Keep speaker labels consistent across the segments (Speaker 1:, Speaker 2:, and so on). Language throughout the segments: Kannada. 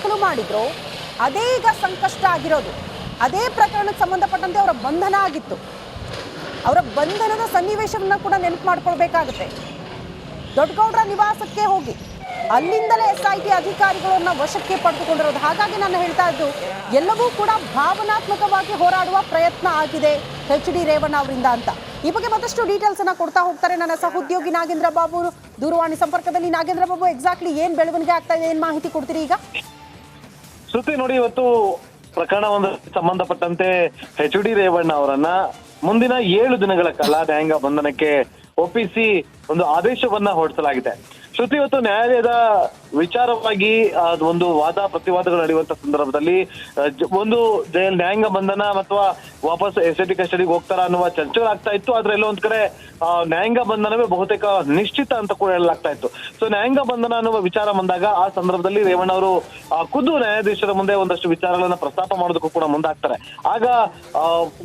Speaker 1: ದಾಖಲು ಮಾಡಿದ್ರು ಅದೇ ಈಗ ಸಂಕಷ್ಟ ಆಗಿರೋದು. ಅದೇ ಪ್ರಕರಣಕ್ಕೆ ಸಂಬಂಧಪಟ್ಟಂತೆ ಅವರ ಬಂಧನ ಆಗಿತ್ತು. ಅವರ ಬಂಧನದ ಸನ್ನಿವೇಶವನ್ನ ಕೂಡ ನೆನಪು ಮಾಡ್ಕೊಳ್ಬೇಕಾಗುತ್ತೆ. ದೊಡ್ಡಗೌಡರ ನಿವಾಸಕ್ಕೆ ಹೋಗಿ ಅಲ್ಲಿಂದಲೇ SIT ಅಧಿಕಾರಿಗಳನ್ನ ವಶಕ್ಕೆ ಪಡೆದುಕೊಂಡಿರೋದು. ಹಾಗಾಗಿ ನಾನು ಹೇಳ್ತಾ ಇದ್ದು ಎಲ್ಲವೂ ಕೂಡ ಭಾವನಾತ್ಮಕವಾಗಿ ಹೋರಾಡುವ ಪ್ರಯತ್ನ ಆಗಿದೆ HD ರೇವಣ್ಣ ಅವರಿಂದ ಅಂತ. ಈ ಬಗ್ಗೆ ಮತ್ತಷ್ಟು ಡೀಟೇಲ್ಸ್ ಅನ್ನ ಕೊಡ್ತಾ ಹೋಗ್ತಾರೆ ನನ್ನ ಸಹೋದ್ಯೋಗಿ ನಾಗೇಂದ್ರ ಬಾಬು ದೂರವಾಣಿ ಸಂಪರ್ಕದಲ್ಲಿ. ನಾಗೇಂದ್ರ ಬಾಬು, ಎಕ್ಸಾಕ್ಟ್ಲಿ ಏನ್ ಬೆಳವಣಿಗೆ ಆಗ್ತಾ ಇದೆ, ಏನ್ ಮಾಹಿತಿ ಕೊಡ್ತೀರಿ ಈಗ?
Speaker 2: ಶ್ರುತಿ, ನೋಡಿ, ಇವತ್ತು ಪ್ರಕರಣ ಸಂಬಂಧಪಟ್ಟಂತೆ HD ರೇವಣ್ಣ ಅವರನ್ನ ಮುಂದಿನ 7 ದಿನಗಳ ಕಾಲ ನ್ಯಾಯಾಂಗ ಬಂಧನಕ್ಕೆ ಒಪ್ಪಿಸಿ ಒಂದು ಆದೇಶವನ್ನ ಹೊರಡಿಸಲಾಗಿದೆ. ಶ್ರುತಿ, ಇವತ್ತು ನ್ಯಾಯಾಲಯದ ವಿಚಾರವಾಗಿ ಒಂದು ವಾದ ಪ್ರತಿವಾದಗಳು ನಡೆಯುವಂತ ಸಂದರ್ಭದಲ್ಲಿ ಒಂದು ನ್ಯಾಯಾಂಗ ಬಂಧನ ಅಥವಾ ವಾಪಸ್ SIT ಕಸ್ಟಡಿಗೆ ಹೋಗ್ತಾರ ಅನ್ನುವ ಚರ್ಚೆಗಳಾಗ್ತಾ ಇತ್ತು. ಆದ್ರೆ ಎಲ್ಲ ಒಂದ್ ಕಡೆ ನ್ಯಾಯಾಂಗ ಬಂಧನವೇ ಬಹುತೇಕ ನಿಶ್ಚಿತ ಅಂತ ಕೂಡ ಹೇಳಲಾಗ್ತಾ ಇತ್ತು. ಸೊ ನ್ಯಾಯಾಂಗ ಬಂಧನ ಅನ್ನುವ ವಿಚಾರ ಬಂದಾಗ ಆ ಸಂದರ್ಭದಲ್ಲಿ ರೇವಣ್ಣ ಅವರು ಖುದ್ದು ನ್ಯಾಯಾಧೀಶರ ಮುಂದೆ ಒಂದಷ್ಟು ವಿಚಾರಗಳನ್ನ ಪ್ರಸ್ತಾಪ ಮಾಡೋದಕ್ಕೂ ಕೂಡ ಮುಂದಾಗ್ತಾರೆ. ಆಗ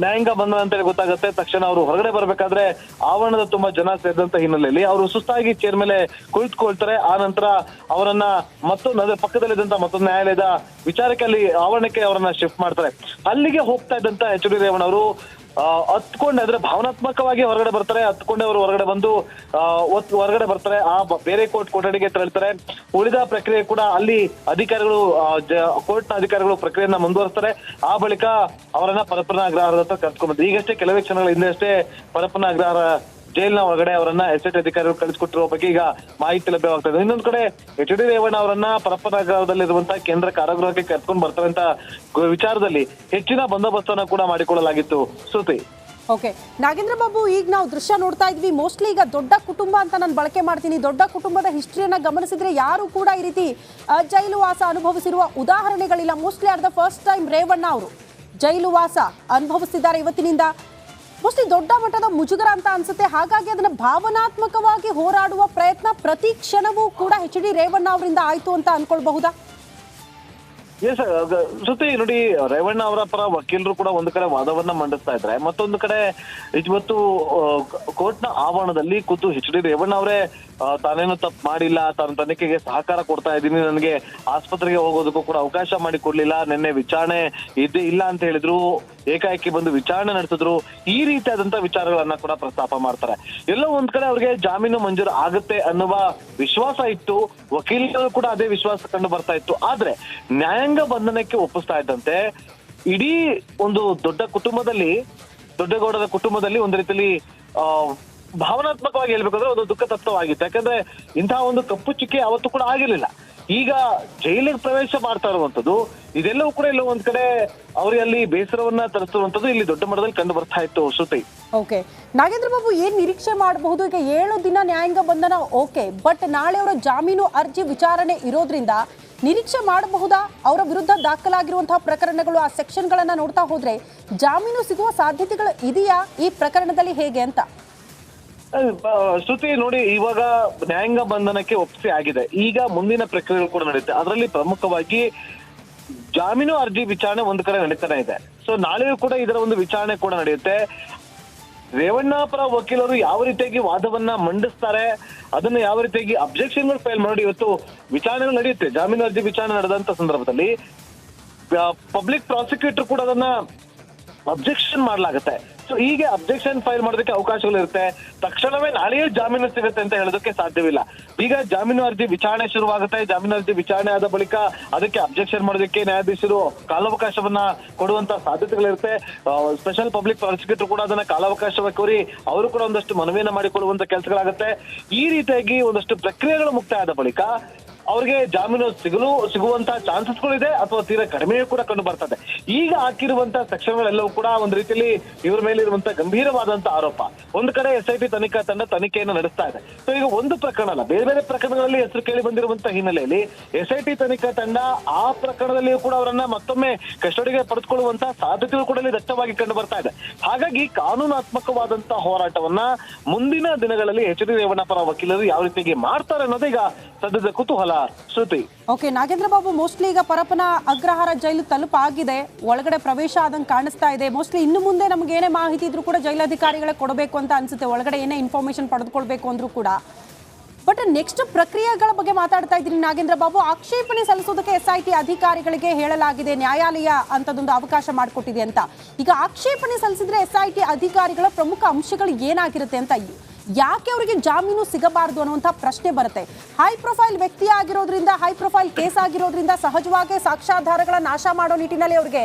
Speaker 2: ನ್ಯಾಯಾಂಗ ಬಂಧನ ಅಂತೇಳಿ ಗೊತ್ತಾಗುತ್ತೆ. ತಕ್ಷಣ ಅವರು ಹೊರಗಡೆ ಬರ್ಬೇಕಾದ್ರೆ ಆವರಣದ ತುಂಬಾ ಜನ ಸೇರಿದಂತ ಹಿನ್ನೆಲೆಯಲ್ಲಿ ಅವರು ಸುಸ್ತಾಗಿ ಚೇರ್ ಮೇಲೆ ಕುಳಿತುಕೊಳ್ತಾರೆ. ಆ ನಂತರ ಅವರನ್ನ ಮತ್ತೊಂದು ಅದ್ರ ಪಕ್ಕದಲ್ಲಿದ್ದಂತ ಮತ್ತೊಂದು ನ್ಯಾಯಾಲಯದ ವಿಚಾರಕ್ಕೆ ಅಲ್ಲಿ ಆವರಣಕ್ಕೆ ಅವರನ್ನ ಶಿಫ್ಟ್ ಮಾಡ್ತಾರೆ. ಅಲ್ಲಿಗೆ ಹೋಗ್ತಾ ಇದ್ದಂತ HD ರೇವಣ್ಣ ಅವರು ಹತ್ಕೊಂಡೆ ಅಂದ್ರೆ ಭಾವನಾತ್ಮಕವಾಗಿ ಹೊರಗಡೆ ಬರ್ತಾರೆ. ಹತ್ಕೊಂಡೆ ಅವರು ಹೊರಗಡೆ ಬಂದು ಹೊರಗಡೆ ಬರ್ತಾರೆ. ಆ ಬೇರೆ ಕೊಠಡಿಗೆ ತೆರಳ್ತಾರೆ. ಉಳಿದ ಪ್ರಕ್ರಿಯೆ ಕೂಡ ಅಲ್ಲಿ ಅಧಿಕಾರಿಗಳು ಕೋರ್ಟ್ನ ಅಧಿಕಾರಿಗಳು ಪ್ರಕ್ರಿಯೆಯನ್ನ ಮುಂದುವರಿಸ್ತಾರೆ. ಆ ಬಳಿಕ ಅವರನ್ನ ಪರಪ್ಪನ ಅಗ್ರಹಾರದ ಹತ್ರ ಕರ್ಕೊಂಡ್ಬಂದ್ರು. ಈಗಷ್ಟೇ ಕೆಲವೇ ಕ್ಷಣಗಳ ಹಿಂದೆ ಅಷ್ಟೇ ಪರಪ್ಪನ ಅಗ್ರಹಾರ ಜೈಲಿನ ಒಳಗಡೆ ಅವರನ್ನ SIT ಅಧಿಕಾರಿಗಳು ಕಳಿಸಿಕೊಟ್ಟಿರುವ ಬಗ್ಗೆ ಈಗ ಮಾಹಿತಿ ಲಭ್ಯವಾಗ್ತದೆ. ಇನ್ನೊಂದು ಕಡೆ HD ರೇವಣ್ಣ ಅವರನ್ನ ಪರಪ್ಪನಗರದಲ್ಲಿರುವಂತಹ ಕೇಂದ್ರ ಕಾರಾಗೃಹಕ್ಕೆ ಕರ್ಕೊಂಡು ಬರ್ತಾರೆ ಅಂತ ವಿಚಾರದಲ್ಲಿ ಹೆಚ್ಚಿನ ಬಂದೋಬಸ್ತನ್ನ ಕೂಡ ಮಾಡಿಕೊಳ್ಳಲಾಗಿತ್ತು. ಶ್ರುತಿ.
Speaker 1: ಓಕೆ ನಾಗೇಂದ್ರ ಬಾಬು, ಈಗ ನಾವು ದೃಶ್ಯ ನೋಡ್ತಾ ಇದ್ವಿ. ಮೋಸ್ಟ್ಲಿ ಈಗ ದೊಡ್ಡ ಕುಟುಂಬ ಅಂತ ನಾನು ಬಳಕೆ ಮಾಡ್ತೀನಿ. ದೊಡ್ಡ ಕುಟುಂಬದ ಹಿಸ್ಟ್ರಿಯನ್ನ ಗಮನಿಸಿದ್ರೆ ಯಾರು ಕೂಡ ಈ ರೀತಿ ಜೈಲು ವಾಸ ಅನುಭವಿಸಿರುವ ಉದಾಹರಣೆಗಳಿಲ್ಲ. Mostly are the first time Revanna ಅವರು ಜೈಲು ವಾಸ ಅನುಭವಿಸ್ತಿದ್ದಾರೆ ಇವತ್ತಿನಿಂದ. ಮೋಸ್ಟ್ಲಿ ದೊಡ್ಡ ಮಟ್ಟದ ಮುಜುಗರ ಅಂತ ಅನ್ಸುತ್ತೆ. ಹಾಗಾಗಿ ಅದನ್ನ ಭಾವನಾತ್ಮಕವಾಗಿ ಹೋರಾಡುವ ಪ್ರಯತ್ನ ಪ್ರತಿ ಕ್ಷಣವೂ ಕೂಡ HD ರೇವಣ್ಣ ಅವರಿಂದ ಆಯ್ತು ಅಂತ ಅನ್ಕೊಳ್ಬಹುದಾ?
Speaker 2: ಎಸ್ ಶ್ರುತಿ, ನೋಡಿ, ರೇವಣ್ಣ ಅವರ ಪರ ವಕೀಲರು ಕೂಡ ಒಂದು ಕಡೆ ವಾದವನ್ನ ಮಂಡಿಸ್ತಾ ಇದ್ರೆ, ಮತ್ತೊಂದು ಕಡೆ ಇವತ್ತು ಕೋರ್ಟ್ನ ಆವರಣದಲ್ಲಿ ಕೂತು HD ರೇವಣ್ಣ ಅವರೇ ತಾನೇನು ತಪ್ಪು ಮಾಡಿಲ್ಲ, ತಾನು ತನಿಖೆಗೆ ಸಹಕಾರ ಕೊಡ್ತಾ ಇದ್ದೀನಿ, ನನಗೆ ಆಸ್ಪತ್ರೆಗೆ ಹೋಗೋದಕ್ಕೂ ಕೂಡ ಅವಕಾಶ ಮಾಡಿ ಕೊಡ್ಲಿಲ್ಲ, ನಿನ್ನೆ ವಿಚಾರಣೆ ಇದ್ದೇ ಇಲ್ಲ ಅಂತ ಹೇಳಿದ್ರು, ಏಕಾಏಕಿ ಬಂದು ವಿಚಾರಣೆ ನಡೆಸಿದ್ರು, ಈ ರೀತಿಯಾದಂತ ವಿಚಾರಗಳನ್ನ ಕೂಡ ಪ್ರಸ್ತಾಪ ಮಾಡ್ತಾರೆ. ಎಲ್ಲೋ ಒಂದ್ ಕಡೆ ಅವ್ರಿಗೆ ಜಾಮೀನು ಮಂಜೂರು ಆಗುತ್ತೆ ಅನ್ನುವ ವಿಶ್ವಾಸ ಇತ್ತು. ವಕೀಲರು ಕೂಡ ಅದೇ ವಿಶ್ವಾಸ ಕಂಡು ಬರ್ತಾ ಇತ್ತು. ಆದ್ರೆ ನ್ಯಾಯಾಂಗ ಬಂಧನಕ್ಕೆ ಒಪ್ಪಿಸ್ತಾ ಇದ್ದಂತೆ ಇಡೀ ಒಂದು ದೊಡ್ಡ ಕುಟುಂಬದಲ್ಲಿ, ದೊಡ್ಡಗೌಡರ ಕುಟುಂಬದಲ್ಲಿ ಒಂದು ರೀತಿಯಲ್ಲಿ ಭಾವನಾತ್ಮಕವಾಗಿ ಹೇಳ್ಬೇಕಂದ್ರೆ ಒಂದು ದುಃಖ ತಪ್ತವಾಗಿತ್ತು. ಯಾಕಂದ್ರೆ ಇಂತಹ ಒಂದು ಕಪ್ಪು ಚುಕ್ಕೆ ಅವತ್ತು ಕೂಡ ಆಗಿರ್ಲಿಲ್ಲ. ಈಗ ಜೈಲಿಗೆ ಪ್ರವೇಶ ಮಾಡ್ತಾ ಇರುವಂತದ್ದು ಇದೆಲ್ಲವೂ ಕೂಡ ಎಲ್ಲೋ ಒಂದ್ ಕಡೆ ಅವರಿಗೆ ಅಲ್ಲಿ ಬೇಸರವನ್ನ ತರಿಸುವಂತದ್ದು ಇಲ್ಲಿ ದೊಡ್ಡ ಮಟ್ಟದಲ್ಲಿ ಕಂಡು ಬರ್ತಾ ಇತ್ತು. ಶ್ರುತಿ.
Speaker 1: ಓಕೆ ನಾಗೇಂದ್ರ ಬಾಬು, ಏನ್ ನಿರೀಕ್ಷೆ ಮಾಡಬಹುದು? ಈಗ 7 ದಿನ ನ್ಯಾಯಾಂಗ ಬಂಧನ ಓಕೆ, ಬಟ್ ನಾಳೆ ಅವರ ಜಾಮೀನು ಅರ್ಜಿ ವಿಚಾರಣೆ ಇರೋದ್ರಿಂದ ನಿರೀಕ್ಷೆ ಮಾಡಬಹುದಾ? ಅವರ ವಿರುದ್ಧ ದಾಖಲಾಗಿರುವಂತಹ ಪ್ರಕರಣಗಳು, ಆ ಸೆಕ್ಷನ್ಗಳನ್ನ ನೋಡ್ತಾ ಹೋದ್ರೆ ಜಾಮೀನು ಸಿಗುವ ಸಾಧ್ಯತೆಗಳು ಇದೆಯಾ ಈ ಪ್ರಕರಣದಲ್ಲಿ, ಹೇಗೆ ಅಂತ?
Speaker 2: ಶ್ರುತಿ, ನೋಡಿ, ಇವಾಗ ನ್ಯಾಯಾಂಗ ಬಂಧನಕ್ಕೆ ಒಪ್ಪಿಸಿ ಆಗಿದೆ. ಈಗ ಮುಂದಿನ ಪ್ರಕ್ರಿಯೆಗಳು ಕೂಡ ನಡೆಯುತ್ತೆ. ಅದರಲ್ಲಿ ಪ್ರಮುಖವಾಗಿ ಜಾಮೀನು ಅರ್ಜಿ ವಿಚಾರಣೆ ಒಂದು ಕಡೆ ನಡೀತಾನೆ ಇದೆ. ಸೊ ನಾಳೆಯೂ ಕೂಡ ಇದರ ಒಂದು ವಿಚಾರಣೆ ಕೂಡ ನಡೆಯುತ್ತೆ. ರೇವಣ್ಣ ಪರ ವಕೀಲರು ಯಾವ ರೀತಿಯಾಗಿ ವಾದವನ್ನ ಮಂಡಿಸ್ತಾರೆ, ಅದನ್ನ ಯಾವ ರೀತಿಯಾಗಿ ಅಬ್ಜೆಕ್ಷನ್ಗಳು ಫೈಲ್ ಮಾಡಿ ಇವತ್ತು ವಿಚಾರಣೆಗಳು ನಡೆಯುತ್ತೆ. ಜಾಮೀನು ಅರ್ಜಿ ವಿಚಾರಣೆ ನಡೆದಂತ ಸಂದರ್ಭದಲ್ಲಿ ಪಬ್ಲಿಕ್ ಪ್ರಾಸಿಕ್ಯೂಟರ್ ಕೂಡ ಅದನ್ನ ಅಬ್ಜೆಕ್ಷನ್ ಮಾಡಲಾಗುತ್ತೆ. ಸೊ ಹೀಗೆ ಅಬ್ಜೆಕ್ಷನ್ ಫೈಲ್ ಮಾಡೋದಕ್ಕೆ ಅವಕಾಶಗಳಿರುತ್ತೆ. ತಕ್ಷಣವೇ ನಾಳೆಯೇ ಜಾಮೀನು ಸಿಗುತ್ತೆ ಅಂತ ಹೇಳೋದಕ್ಕೆ ಸಾಧ್ಯವಿಲ್ಲ. ಈಗ ಜಾಮೀನು ಅರ್ಜಿ ವಿಚಾರಣೆ ಶುರುವಾಗುತ್ತೆ. ಜಾಮೀನು ಅರ್ಜಿ ವಿಚಾರಣೆ ಆದ ಬಳಿಕ ಅದಕ್ಕೆ ಅಬ್ಜೆಕ್ಷನ್ ಮಾಡೋದಕ್ಕೆ ನ್ಯಾಯಾಧೀಶರು ಕಾಲಾವಕಾಶವನ್ನ ಕೊಡುವಂತ ಸಾಧ್ಯತೆಗಳಿರುತ್ತೆ. ಸ್ಪೆಷಲ್ ಪಬ್ಲಿಕ್ ಪ್ರಾಸಿಕ್ಯೂಟರ್ ಕೂಡ ಅದನ್ನ ಕಾಲಾವಕಾಶವಾಗಿ ಕೋರಿ ಅವರು ಕೂಡ ಒಂದಷ್ಟು ಮನವಿಯನ್ನ ಮಾಡಿಕೊಳ್ಳುವಂತ ಕೆಲಸಗಳಾಗುತ್ತೆ. ಈ ರೀತಿಯಾಗಿ ಒಂದಷ್ಟು ಪ್ರಕ್ರಿಯೆಗಳು ಮುಕ್ತಾಯ ಆದ ಬಳಿಕ ಅವ್ರಿಗೆ ಜಾಮೀನು ಸಿಗುವಂತ ಚಾನ್ಸಸ್ಗಳು ಇದೆ, ಅಥವಾ ತೀರಾ ಕಡಿಮೆಯೂ ಕೂಡ ಕಂಡು ಬರ್ತದೆ. ಈಗ ಹಾಕಿರುವಂತ ಸೆಕ್ಷನ್ಗಳೆಲ್ಲವೂ ಕೂಡ ಒಂದು ರೀತಿಯಲ್ಲಿ ಇವರ ಮೇಲೆ ಇರುವಂತ ಗಂಭೀರವಾದಂತ ಆರೋಪ. ಒಂದು ಕಡೆ SIT ತನಿಖಾ ತಂಡ ತನಿಖೆಯನ್ನು ನಡೆಸ್ತಾ ಇದೆ. ಸೊ ಈಗ ಒಂದು ಪ್ರಕರಣ ಅಲ್ಲ, ಬೇರೆ ಬೇರೆ ಪ್ರಕರಣಗಳಲ್ಲಿ ಹೆಸರು ಕೇಳಿ ಬಂದಿರುವಂತ ಹಿನ್ನೆಲೆಯಲ್ಲಿ SIT ತನಿಖಾ ತಂಡ ಆ ಪ್ರಕರಣದಲ್ಲಿಯೂ ಕೂಡ ಅವರನ್ನ ಮತ್ತೊಮ್ಮೆ ಕಸ್ಟಡಿಗೆ ಪಡೆದುಕೊಳ್ಳುವಂತ ಸಾಧ್ಯತೆಗಳು ಕೂಡ ಇಲ್ಲಿ ದಟ್ಟವಾಗಿ ಕಂಡು ಬರ್ತಾ ಇದೆ. ಹಾಗಾಗಿ ಕಾನೂನಾತ್ಮಕವಾದಂತಹ ಹೋರಾಟವನ್ನ ಮುಂದಿನ ದಿನಗಳಲ್ಲಿ HD ರೇವಣ್ಣ ಪರ ವಕೀಲರು ಯಾವ ರೀತಿಯಾಗಿ ಮಾಡ್ತಾರೆ ಅನ್ನೋದು ಈಗ ಸದ್ಯದ ಕುತೂಹಲ. ಶ್ರುತಿ.
Speaker 1: ಓಕೆ ನಾಗೇಂದ್ರ ಬಾಬು, ಮೋಸ್ಟ್ಲಿ ಈಗ ಪರಪ್ಪನ ಅಗ್ರಹಾರ ಜೈಲು ತಲುಪಾಗಿದೆ, ಒಳಗಡೆ ಪ್ರವೇಶ ಆದಂಗೆ ಕಾಣಿಸ್ತಾ ಇದೆ. ಮೋಸ್ಟ್ಲಿ ಇನ್ನು ಮುಂದೆ ನಮ್ಗೆ ಏನೇ ಮಾಹಿತಿ ಇದ್ರೂ ಕೂಡ ಜೈಲಾಧಿಕಾರಿಗಳೇ ಕೊಡಬೇಕು ಅಂತ ಅನ್ಸುತ್ತೆ, ಒಳಗಡೆ ಏನೇ ಇನ್ಫಾರ್ಮೇಶನ್ ಪಡೆದುಕೊಳ್ಬೇಕು ಅಂದ್ರೂ ಕೂಡ. ಬಟ್ ನೆಕ್ಸ್ಟ್ ಪ್ರಕ್ರಿಯೆಗಳ ಬಗ್ಗೆ ಮಾತಾಡ್ತಾ ಇದ್ದೀನಿ ನಾಗೇಂದ್ರ ಬಾಬು. ಆಕ್ಷೇಪಣೆ ಸಲ್ಲಿಸೋದಕ್ಕೆ SIT ಅಧಿಕಾರಿಗಳಿಗೆ ಹೇಳಲಾಗಿದೆ, ನ್ಯಾಯಾಲಯ ಅಂತದೊಂದು ಅವಕಾಶ ಮಾಡಿಕೊಟ್ಟಿದೆ ಅಂತ. ಈಗ ಆಕ್ಷೇಪಣೆ ಸಲ್ಲಿಸಿದ್ರೆ SIT ಅಧಿಕಾರಿಗಳ ಪ್ರಮುಖ ಅಂಶಗಳು ಏನಾಗಿರುತ್ತೆ ಅಂತ, ಯಾಕೆ ಅವರಿಗೆ ಜಾಮೀನು ಸಿಗಬಾರದು ಅನ್ನುವಂಥ ಪ್ರಶ್ನೆ ಬರುತ್ತೆ. ಹೈ ಪ್ರೊಫೈಲ್ ವ್ಯಕ್ತಿ ಆಗಿರೋದ್ರಿಂದ, ಹೈ ಪ್ರೊಫೈಲ್ ಕೇಸ್ ಆಗಿರೋದ್ರಿಂದ ಸಹಜವಾಗಿ ಸಾಕ್ಷ್ಯಾಧಾರಗಳ ನಾಶ ಮಾಡೋ ನಿಟ್ಟಿನಲ್ಲಿ ಅವರಿಗೆ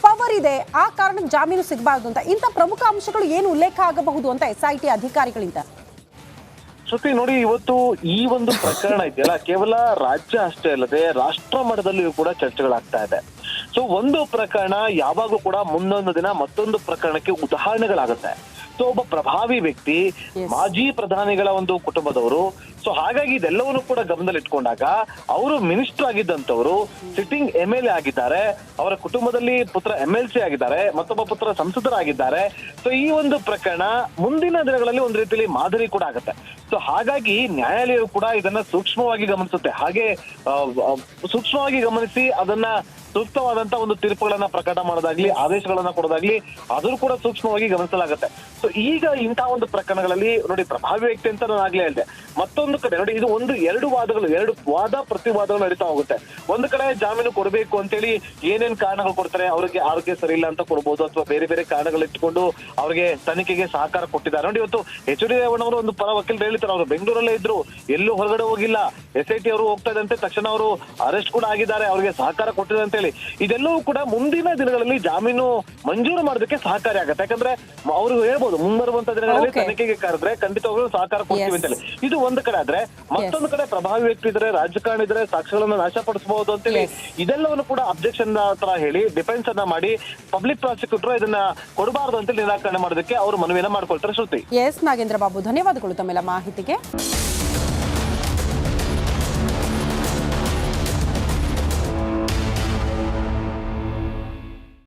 Speaker 1: ಪವರ್ ಇದೆ, ಆ ಕಾರಣಕ್ಕೆ ಜಾಮೀನು ಸಿಗಬಾರದು ಅಂತ. ಇಂಥ ಪ್ರಮುಖ ಅಂಶಗಳು ಏನು ಉಲ್ಲೇಖ ಆಗಬಹುದು ಅಂತ SIT ಅಧಿಕಾರಿಗಳಿಂದ?
Speaker 2: ಶ್ರುತಿ ನೋಡಿ, ಇವತ್ತು ಈ ಒಂದು ಪ್ರಕರಣ ಇದೆಯಲ್ಲ, ಕೇವಲ ರಾಜ್ಯ ಅಷ್ಟೇ ಅಲ್ಲದೆ ರಾಷ್ಟ್ರ ಮಟ್ಟದಲ್ಲಿಯೂ ಕೂಡ ಚರ್ಚೆಗಳಾಗ್ತಾ ಇದೆ. ಸೊ ಒಂದು ಪ್ರಕರಣ ಯಾವಾಗಲೂ ಕೂಡ ಮುಂದೊಂದು ದಿನ ಮತ್ತೊಂದು ಪ್ರಕರಣಕ್ಕೆ ಉದಾಹರಣೆಗಳಾಗುತ್ತೆ. ಸೊ ಒಬ್ಬ ಪ್ರಭಾವಿ ವ್ಯಕ್ತಿ, ಮಾಜಿ ಪ್ರಧಾನಿಗಳ ಒಂದು ಕುಟುಂಬದವರು. ಸೊ ಹಾಗಾಗಿ ಇದೆಲ್ಲವನ್ನು ಕೂಡ ಗಮನದಲ್ಲಿ ಇಟ್ಕೊಂಡಾಗ ಅವರು ಮಿನಿಸ್ಟರ್ ಆಗಿದ್ದಂಥವರು ಸಿಟ್ಟಿಂಗ್ MLA ಆಗಿದ್ದಾರೆ, ಅವರ ಕುಟುಂಬದಲ್ಲಿ ಪುತ್ರ MLC ಆಗಿದ್ದಾರೆ, ಮತ್ತೊಬ್ಬ ಪುತ್ರ ಸಂಸದರಾಗಿದ್ದಾರೆ. ಸೊ ಈ ಒಂದು ಪ್ರಕರಣ ಮುಂದಿನ ದಿನಗಳಲ್ಲಿ ಒಂದು ರೀತಿಯಲ್ಲಿ ಮಾದರಿ ಕೂಡ ಆಗುತ್ತೆ. ಸೊ ಹಾಗಾಗಿ ನ್ಯಾಯಾಲಯವು ಕೂಡ ಇದನ್ನ ಸೂಕ್ಷ್ಮವಾಗಿ ಗಮನಿಸುತ್ತೆ. ಹಾಗೆ ಸೂಕ್ಷ್ಮವಾಗಿ ಗಮನಿಸಿ ಅದನ್ನ ಸೂಕ್ತವಾದಂತ ಒಂದು ತೀರ್ಪುಗಳನ್ನ ಪ್ರಕಟ ಮಾಡೋದಾಗ್ಲಿ, ಆದೇಶಗಳನ್ನ ಕೊಡೋದಾಗ್ಲಿ, ಅದನ್ನು ಕೂಡ ಸೂಕ್ಷ್ಮವಾಗಿ ಗಮನಿಸಲಾಗುತ್ತೆ. ಸೊ ಈಗ ಇಂತಹ ಒಂದು ಪ್ರಕರಣಗಳಲ್ಲಿ ನೋಡಿ, ಪ್ರಭಾವಿ ವ್ಯಕ್ತಿ ಅಂತ ನಾನು ಆಗ್ಲೇ ಹೇಳಿದೆ. ಮತ್ತೊಂದು ಕಡೆ ನೋಡಿ, ಇದು ಎರಡು ವಾದ ಪ್ರತಿವಾದಗಳು ನಡೀತಾ ಹೋಗುತ್ತೆ. ಒಂದು ಕಡೆ ಜಾಮೀನು ಕೊಡಬೇಕು ಅಂತೇಳಿ ಏನೇನ್ ಕಾರಣಗಳು ಕೊಡ್ತಾರೆ, ಅವರಿಗೆ ಆರೋಗ್ಯ ಸರಿ ಇಲ್ಲ ಅಂತ ಕೊಡ್ಬೋದು, ಅಥವಾ ಬೇರೆ ಬೇರೆ ಕಾರಣಗಳು ಇಟ್ಕೊಂಡು ಅವರಿಗೆ ತನಿಖೆಗೆ ಸಹಕಾರ ಕೊಟ್ಟಿದ್ದಾರೆ. ನೋಡಿ, ಇವತ್ತು HOD ರೇವಣ್ಣವರು ಒಂದು ಪರ ವಕೀಲರು ಹೇಳ್ತಾರೆ, ಅವರು ಬೆಂಗಳೂರಲ್ಲೇ ಇದ್ರು, ಎಲ್ಲೂ ಹೊರಗಡೆ ಹೋಗಿಲ್ಲ, SIT ಅವರು ಹೋಗ್ತಾ ಇದ್ದಂತೆ ತಕ್ಷಣ ಅವರು ಅರೆಸ್ಟ್ ಕೂಡ ಆಗಿದ್ದಾರೆ, ಅವರಿಗೆ ಸಹಕಾರ ಕೊಟ್ಟಿದೆ ಅಂತ ಹೇಳಿ. ಇದೆಲ್ಲವೂ ಕೂಡ ಮುಂದಿನ ದಿನಗಳಲ್ಲಿ ಜಾಮೀನು ಮಂಜೂರು ಮಾಡೋದಕ್ಕೆ ಸಹಕಾರಿ ಆಗುತ್ತೆ. ಯಾಕಂದ್ರೆ ಅವರು ಹೇಳ್ಬೋದು, ಮುಂಬರುವಂತ ದಿನಗಳಲ್ಲಿ ತನಿಖೆಗೆ ಕರೆದ್ರೆ ಖಂಡಿತವಾಗ್ಲೂ ಸಹಕಾರ ಕೊಡ್ತೀವಿ ಅಂತ ಹೇಳಿ. ಇದು ಒಂದು ಕಡೆ ಆದ್ರೆ, ಮತ್ತೊಂದು ಕಡೆ ಪ್ರಭಾವಿ ವ್ಯಕ್ತಿ ಇದ್ರೆ, ರಾಜಕಾರಣ ಇದ್ರೆ, ಸಾಕ್ಷ್ಯಗಳನ್ನ ನಾಶಪಡಿಸಬಹುದು ಅಂತೇಳಿ ಇದೆಲ್ಲವನ್ನು ಕೂಡ ಅಬ್ಜೆಕ್ಷನ್ ತರ ಹೇಳಿ ಡಿಫೆನ್ಸ್ ಅನ್ನ ಮಾಡಿ ಪಬ್ಲಿಕ್ ಪ್ರಾಸಿಕ್ಯೂಟರ್ ಇದನ್ನ ಕೊಡಬಾರದು ಅಂತ ನಿರಾಕರಣೆ ಮಾಡೋದಕ್ಕೆ ಅವರು ಮನವಿಯನ್ನ ಮಾಡ್ಕೊಳ್ತಾರೆ. ಶ್ರುತಿ.
Speaker 1: ಎಸ್ ನಾಗೇಂದ್ರ ಬಾಬು, ಧನ್ಯವಾದಗಳು ತಮ್ಮೆಲ್ಲ ಮಾಹಿತಿಗೆ.